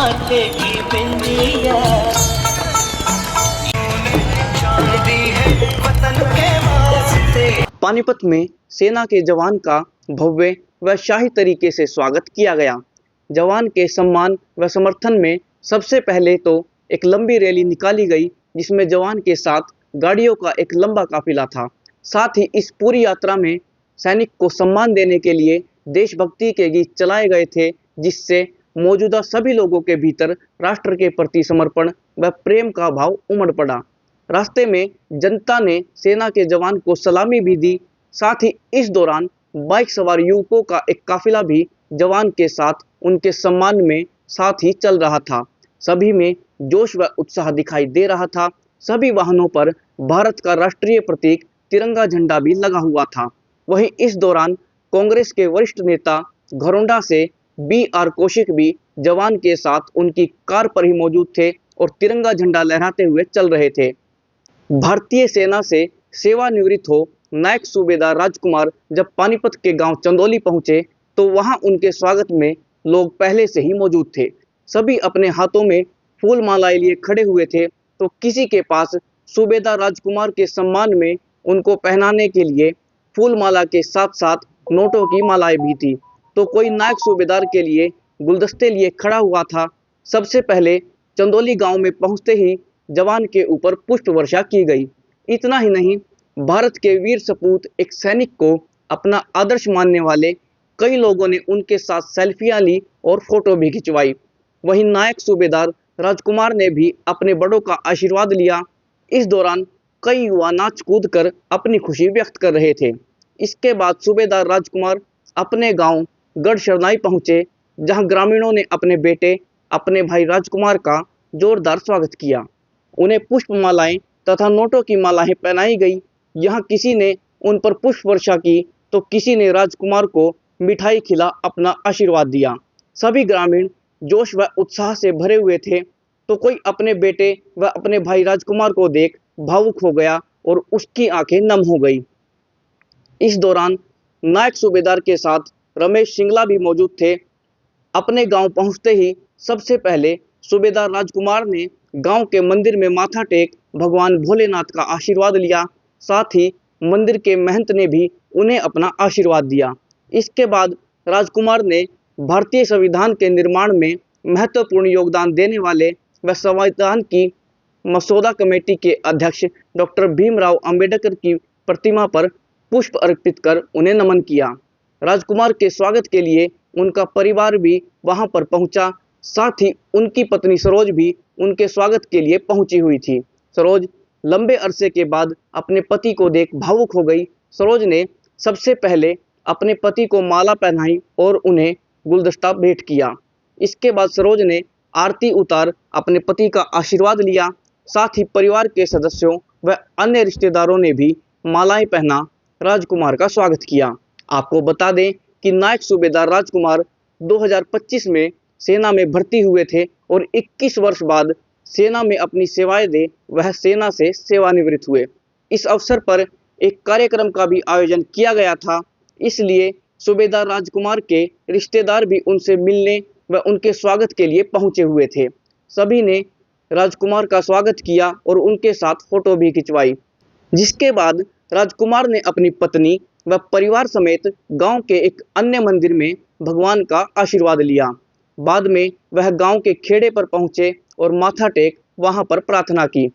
माथे की बिंदिया दी है वतन के वास्ते। पानीपत में सेना के जवान का भव्य व शाही तरीके से स्वागत किया गया। जवान के सम्मान व समर्थन में सबसे पहले तो एक लंबी रैली निकाली गई, जिसमें जवान के साथ गाड़ियों का एक लंबा काफिला था। साथ ही इस पूरी यात्रा में सैनिक को सम्मान देने के लिए देशभक्ति के गीत चलाए गए थे, जिससे मौजूदा सभी लोगों के भीतर राष्ट्र के प्रति समर्पण व प्रेम का भाव उमड़ पड़ा। रास्ते में जनता ने सेना के जवान को सलामी भी दी। साथ ही इस दौरान बाइक सवार युवकों का एक काफिला भी जवान के साथ उनके सम्मान में साथ ही चल रहा था। सभी में जोश व उत्साह दिखाई दे रहा था। सभी वाहनों पर भारत का राष्ट्रीय प्रतीक तिरंगा झंडा भी लगा हुआ था। वहीं इस दौरान कांग्रेस के वरिष्ठ नेता घरौंडा से BR कौशिक भी जवान के साथ उनकी कार पर ही मौजूद थे और तिरंगा झंडा लहराते हुए चल रहे थे। भारतीय सेना से सेवानिवृत्त हो नायक सूबेदार राजकुमार जब पानीपत के गांव चंदौली पहुंचे तो वहां उनके स्वागत में लोग पहले से ही मौजूद थे। सभी अपने हाथों में फूल मालाएं लिए खड़े हुए थे, तो किसी के पास सूबेदार राजकुमार के सम्मान में उनको पहनाने के लिए फूल माला के साथ साथ नोटों की मालाएं भी थी, तो कोई नायक सूबेदार के लिए गुलदस्ते लिए खड़ा हुआ था। सबसे पहले चंदौली गांव में पहुंचते ही जवान के ऊपर पुष्प वर्षा की गई। इतना ही नहीं, भारत के वीर सपूत एक सैनिक को अपना आदर्श मानने वाले कई लोगों ने उनके साथ सेल्फियां ली और फोटो भी खिंचवाई। वहीं नायक सूबेदार राजकुमार ने भी अपने बड़ों का आशीर्वाद लिया। इस दौरान कई युवा नाच कूद कर अपनी खुशी व्यक्त कर रहे थे। इसके बाद सूबेदार राजकुमार अपने गांव गढ़ शरनाई पहुंचे, जहां ग्रामीणों ने अपने बेटे अपने भाई राजकुमार का जोरदार स्वागत किया। उन्हें पुष्प मालाएं तथा नोटों की मालाएं पहनाई गई। यहाँ किसी ने उन पर पुष्प वर्षा की तो किसी ने राजकुमार को मिठाई खिला अपना आशीर्वाद दिया। सभी ग्रामीण जोश व उत्साह से भरे हुए थे, तो कोई अपने बेटे व अपने भाई राजकुमार को देख भावुक हो गया और उसकी आंखें नम हो गई। इस दौरान नायक सूबेदार के साथ रमेश सिंगला भी मौजूद थे। अपने गांव पहुंचते ही सबसे पहले सूबेदार राजकुमार ने गांव के मंदिर में माथा टेक भगवान भोलेनाथ का आशीर्वाद लिया। साथ ही मंदिर के महंत ने भी उन्हें अपना आशीर्वाद दिया। इसके बाद राजकुमार ने भारतीय संविधान के निर्माण में महत्वपूर्ण योगदान देने वाले व संविधान की मसौदा कमेटी के अध्यक्ष डॉक्टर भीमराव अंबेडकर की प्रतिमा पर पुष्प अर्पित कर उन्हें नमन किया। राजकुमार के स्वागत के लिए उनका परिवार भी वहां पर पहुंचा। साथ ही उनकी पत्नी सरोज भी उनके स्वागत के लिए पहुंची हुई थी। सरोज लंबे अरसे के बाद अपने पति को देख भावुक हो गई। सरोज ने सबसे पहले अपने पति को माला पहनाई और उन्हें गुलदस्ता भेंट किया। इसके बाद सरोज ने आरती उतार अपने पति का आशीर्वाद लिया। साथ ही परिवार के सदस्यों व अन्य रिश्तेदारों ने भी मालाएं पहना राजकुमार का स्वागत किया। आपको बता दें कि नायक सूबेदार राजकुमार 2025 में सेना में भर्ती हुए थे और 21 वर्ष बाद सेना में अपनी सेवाएं दे वह सेना से सेवानिवृत्त हुए। इस अवसर पर एक कार्यक्रम का भी आयोजन किया गया था, इसलिए सूबेदार राजकुमार के रिश्तेदार भी उनसे मिलने व उनके स्वागत के लिए पहुंचे हुए थे। सभी ने राजकुमार का स्वागत किया और उनके साथ फोटो भी खिंचवाई। जिसके बाद राजकुमार ने अपनी पत्नी व परिवार समेत गांव के एक अन्य मंदिर में भगवान का आशीर्वाद लिया। बाद में वह गांव के खेड़े पर पहुंचे और माथा टेक वहां पर प्रार्थना की।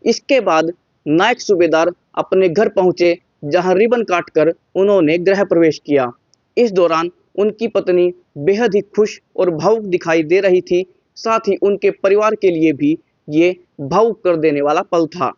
इसके बाद नायक सूबेदार अपने घर पहुंचे, जहां रिबन काटकर उन्होंने गृह प्रवेश किया। इस दौरान उनकी पत्नी बेहद ही खुश और भावुक दिखाई दे रही थी। साथ ही उनके परिवार के लिए भी ये भावुक कर देने वाला पल था।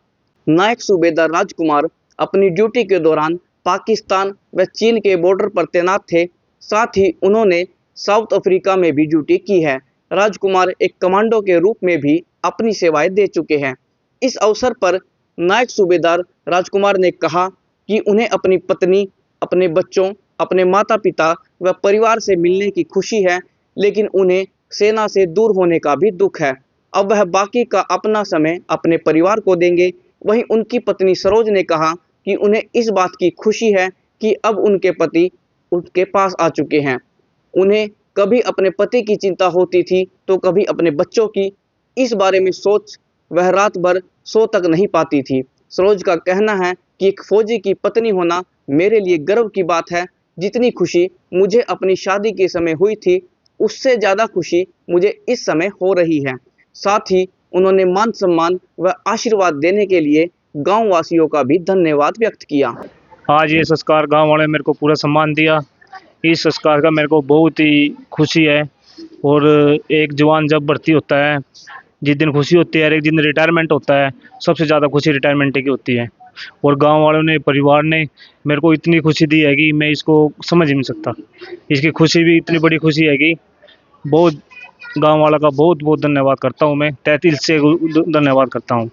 नायक सूबेदार राजकुमार अपनी ड्यूटी के दौरान पाकिस्तान व चीन के बॉर्डर पर तैनात थे। साथ ही उन्होंने साउथ अफ्रीका में भी ड्यूटी की है। राजकुमार एक कमांडो के रूप में भी अपनी सेवाएं दे चुके हैं। इस अवसर पर नायक सूबेदार राजकुमार ने कहा कि उन्हें अपनी पत्नी, अपने बच्चों, अपने माता पिता व परिवार से मिलने की खुशी है, लेकिन उन्हें सेना से दूर होने का भी दुख है। अब वह बाकी का अपना समय अपने परिवार को देंगे। वहीं उनकी पत्नी सरोज ने कहा कि उन्हें इस बात की खुशी है कि अब उनके पति उनके पास आ चुके हैं। उन्हें कभी अपने पति की चिंता होती थी तो कभी अपने बच्चों की। इस बारे में सोच वह रात भर सो तक नहीं पाती थी। सरोज का कहना है कि एक फौजी की पत्नी होना मेरे लिए गर्व की बात है। जितनी खुशी मुझे अपनी शादी के समय हुई थी उससे ज़्यादा खुशी मुझे इस समय हो रही है। साथ ही उन्होंने मान सम्मान व आशीर्वाद देने के लिए गांव वासियों का भी धन्यवाद व्यक्त किया। आज ये संस्कार गांव वाले मेरे को पूरा सम्मान दिया। इस संस्कार का मेरे को बहुत ही खुशी है। और एक जवान जब भर्ती होता है, जिस दिन खुशी होती है, और एक दिन रिटायरमेंट होता है, सबसे ज़्यादा खुशी रिटायरमेंट की होती है। और गांव वालों ने, परिवार ने मेरे को इतनी खुशी दी है कि मैं इसको समझ ही नहीं सकता। इसकी खुशी भी इतनी बड़ी खुशी है कि बहुत, गांव वाला का बहुत बहुत धन्यवाद करता हूँ मैं, तहे दिल से धन्यवाद करता हूँ।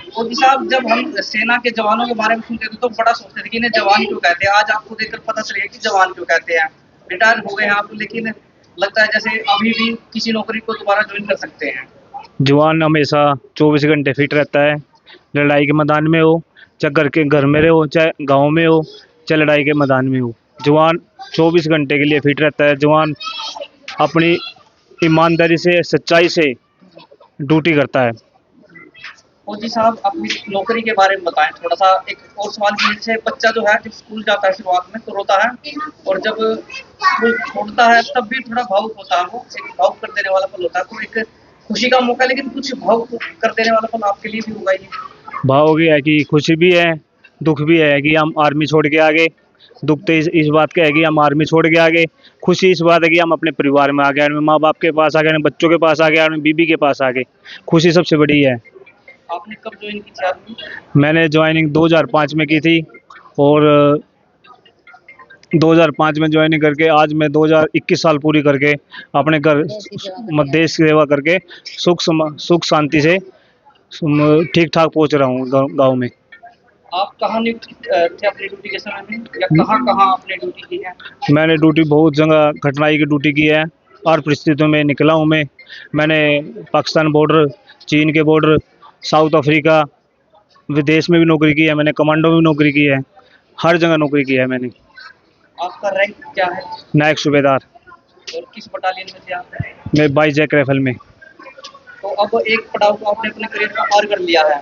मोदी साहब, जब हम सेना के जवानों के बारे में सुनते थे तो बड़ा सोचते थे कि इन्हें जवान क्यों कहते हैं। आज आपको देखकर पता चलेगा कि जवान क्यों कहते हैं। रिटायर हो गए हैं आप, लेकिन लगता है जैसे अभी भी किसी नौकरी को दोबारा ज्वाइन कर सकते हैं। जवान हमेशा 24 घंटे फिट रहता है। लड़ाई के मैदान में हो, चाहे घर में हो, चाहे गांव में हो, चाहे लड़ाई के मैदान में हो, जवान 24 घंटे के लिए फिट रहता है। जवान अपनी ईमानदारी से, सच्चाई से ड्यूटी करता है। फौजी साहब, अपनी नौकरी के बारे में बताएं थोड़ा सा। एक और सवाल भी है, जैसे बच्चा जो है जब स्कूल जाता है शुरुआत में तो रोता है, और जब स्कूल छोड़ता है तब भी थोड़ा भावुक होता है। वो एक भावुक कर देने वाला पल होता है। तो एक खुशी का मौका, लेकिन कुछ भावुक कर देने वाला पल आपके लिए भी होगा ही। भाव है कि खुशी भी है, दुख भी है कि हम आर्मी छोड़ के आ गए। दुख तो इस बात का है कि हम आर्मी छोड़ के आ गए। खुशी इस बात है कि हम अपने परिवार में आ गए, माँ बाप के पास आ गए, बच्चों के पास आ गए, बीबी के पास आ गए। खुशी सबसे बड़ी है। आपने कब ज्वाइन की थी आर्मी? मैंने ज्वाइनिंग 2005 में की थी, और 2005 में ज्वाइनिंग करके आज मैं 2021 साल पूरी करके अपने घर देश की सेवा करके सुख शांति से ठीक ठाक पहुंच रहा हूँ गाँव में। आप कहाँ नियुक्त थे अपनी ड्यूटी के समय में, या कहाँ आपने ड्यूटी की है? मैंने ड्यूटी बहुत जगह कठिनाई की ड्यूटी की है, और परिस्थितियों में निकला हूँ मैं। मैंने पाकिस्तान बॉर्डर, चीन के बॉर्डर, साउथ अफ्रीका, विदेश में भी नौकरी की है मैंने, कमांडो में भी नौकरी की है, हर जगह नौकरी की है मैंने। आपका रैंक क्या है? नायक सूबेदार। और किस बटालियन में थे आप? मैं 22 जैक राइफल में। तो अब एक पड़ाव को आपने अपने करियर का पार कर लिया है,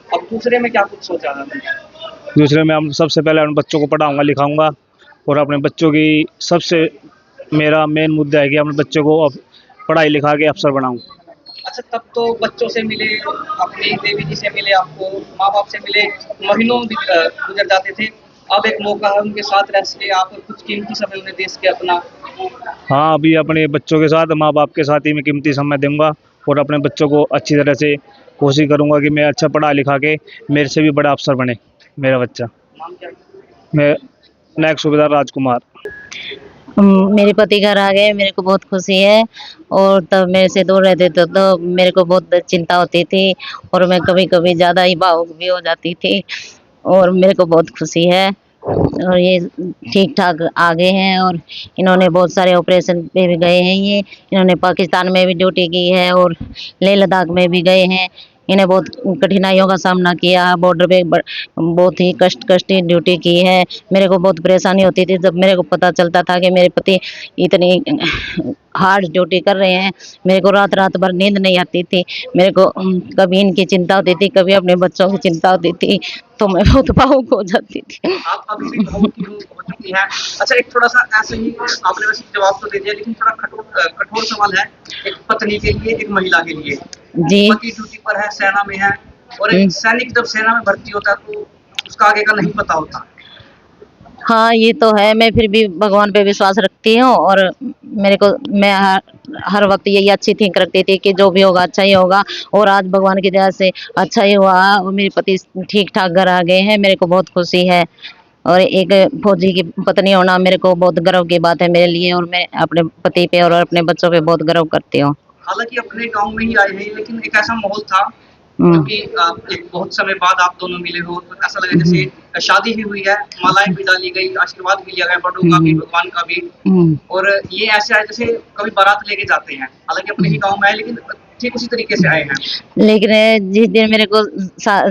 अब दूसरे में क्या कुछ सोचा है? दूसरे में हम सबसे पहले उन बच्चों को पढ़ाऊंगा, लिखाऊंगा, और अपने बच्चों की सबसे मेरा मेन मुद्दा है कि अपने बच्चों को अब पढ़ाई लिखा के अफसर बनाऊं। अच्छा, तब तो बच्चों से मिले, अपनी देवी जी से मिले, आपको माँ बाप से मिले, महीनों गुजर जाते थे। अब एक मौका है उनके साथ रह सके, आप कुछ कीमती समय उन्हें दे सके अपना। हाँ, अभी अपने बच्चों के साथ, माँ बाप के साथ ही मैं कीमती समय दूंगा, और अपने बच्चों को अच्छी तरह से कोशिश करूंगा कि मैं अच्छा पढ़ा लिखा के मेरे से भी बड़ा अफसर बने मेरा बच्चा। नाम क्या है? मैं नायक सूबेदार राजकुमार। मेरे पति घर आ गए, मेरे को बहुत खुशी है। और तब मेरे से दूर रहते थे तो मेरे को बहुत चिंता होती थी, और मैं कभी कभी ज़्यादा ही भावुक भी हो जाती थी। और मेरे को बहुत खुशी है, और ये ठीक ठाक आ गए हैं। और इन्होंने बहुत सारे ऑपरेशन पे भी गए हैं। ये इन्होंने पाकिस्तान में भी ड्यूटी की है, और लेह लद्दाख में भी गए हैं। इन्हें बहुत कठिनाइयों का सामना किया, बॉर्डर पे बहुत ही कष्टी ड्यूटी की है। मेरे को बहुत परेशानी होती थी जब मेरे को पता चलता था कि मेरे पति इतनी हार्ड ड्यूटी कर रहे हैं। मेरे को रात रात भर नींद नहीं आती थी। मेरे को कभी इनकी चिंता होती थी, कभी अपने बच्चों की चिंता होती थी, तो मैं बहुत भावुक हो जाती थी। आप अभी भी भावुक हो चुकी हैं। अच्छा, एक थोड़ा सा ऐसे ही आपने वैसे जवाब तो दे दिया, लेकिन थोड़ा कठोर सवाल है एक पत्नी के लिए, एक महिला के लिए। जी। पति ड्यूटी पर है, सेना में है, और एक सैनिक जब सेना में भर्ती होता है तो उसका आगे का नहीं पता होता। हाँ, ये तो है। मैं फिर भी भगवान पे विश्वास रखती हूँ, और मैं हर वक्त यही अच्छी थिंक रखती थी कि जो भी होगा अच्छा ही होगा। और आज भगवान की दया से अच्छा ही हुआ, और मेरे पति ठीक ठाक घर आ गए हैं। मेरे को बहुत खुशी है, और एक फौजी की पत्नी होना मेरे को बहुत गर्व की बात है मेरे लिए। और मैं अपने पति पे और अपने बच्चों पे बहुत गर्व करती हूँ। हालांकि अपने गांव में ही आए हैं, लेकिन एक ऐसा माहौल था क्योंकि एक बहुत समय बाद आप दोनों मिले हो, तो ऐसा लगा जैसे शादी ही हुई है, मालाएं भी डाली गई, आशीर्वाद भी लिया गया, बड़ों का भी, भगवान का भी। और ये ऐसे आए जैसे कभी बारात लेके जाते हैं, हालांकि अपने ही गांव में है, लेकिन ठीक उसी तरीके से आए हैं। लेकिन जिस दिन मेरे को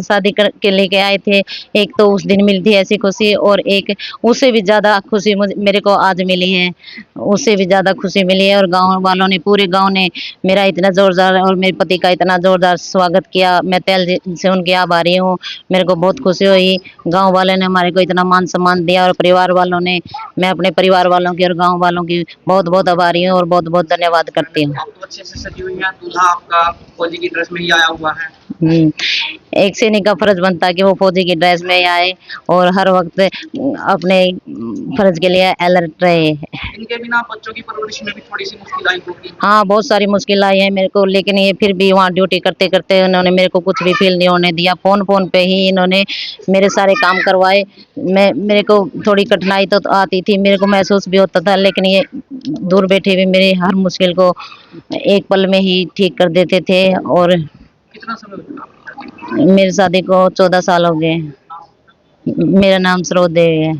शादी करके लेके आए थे, एक तो उस दिन मिली थी ऐसी खुशी, और एक उससे भी ज्यादा खुशी मेरे को आज मिली है। उससे भी ज़्यादा खुशी मिली है। और गांव वालों ने, पूरे गांव ने मेरा इतना जोरदार और मेरे पति का इतना जोरदार स्वागत किया। मैं तहे दिल से उनकी आभारी हूँ। मेरे को बहुत खुशी हुई। गांव वाले ने हमारे को इतना मान सम्मान दिया, और परिवार वालों ने, मैं अपने परिवार वालों की और गांव वालों की बहुत बहुत आभारी हूँ और बहुत बहुत धन्यवाद करती हूँ। आप तो अच्छे से सजी हुई हैं, दूल्हा आपका फौजी की ड्रेस में ही आया हुआ है। एक सैनिक का फर्ज बनता है कि वो फौजी की ड्रेस में ही आए और हर वक्त अपने फर्ज के लिए अलर्ट रहे। इनके बिना बच्चों की परवरिश में भी थोड़ी सी मुश्किल आई होगी। हाँ, बहुत सारी मुश्किल आई है मेरे को, लेकिन ये फिर भी वहाँ ड्यूटी करते करते उन्होंने मेरे को कुछ भी फील नहीं होने दिया। फोन पे ही इन्होंने मेरे सारे काम करवाए। मेरे को थोड़ी कठिनाई तो आती थी, मेरे को महसूस भी होता था, लेकिन ये दूर बैठे भी मेरे हर मुश्किल को एक पल में ही ठीक कर देते थे। और कितना समय हो चुका? मेरी शादी को 14 साल हो गए। मेरा नाम सरोज देवी है।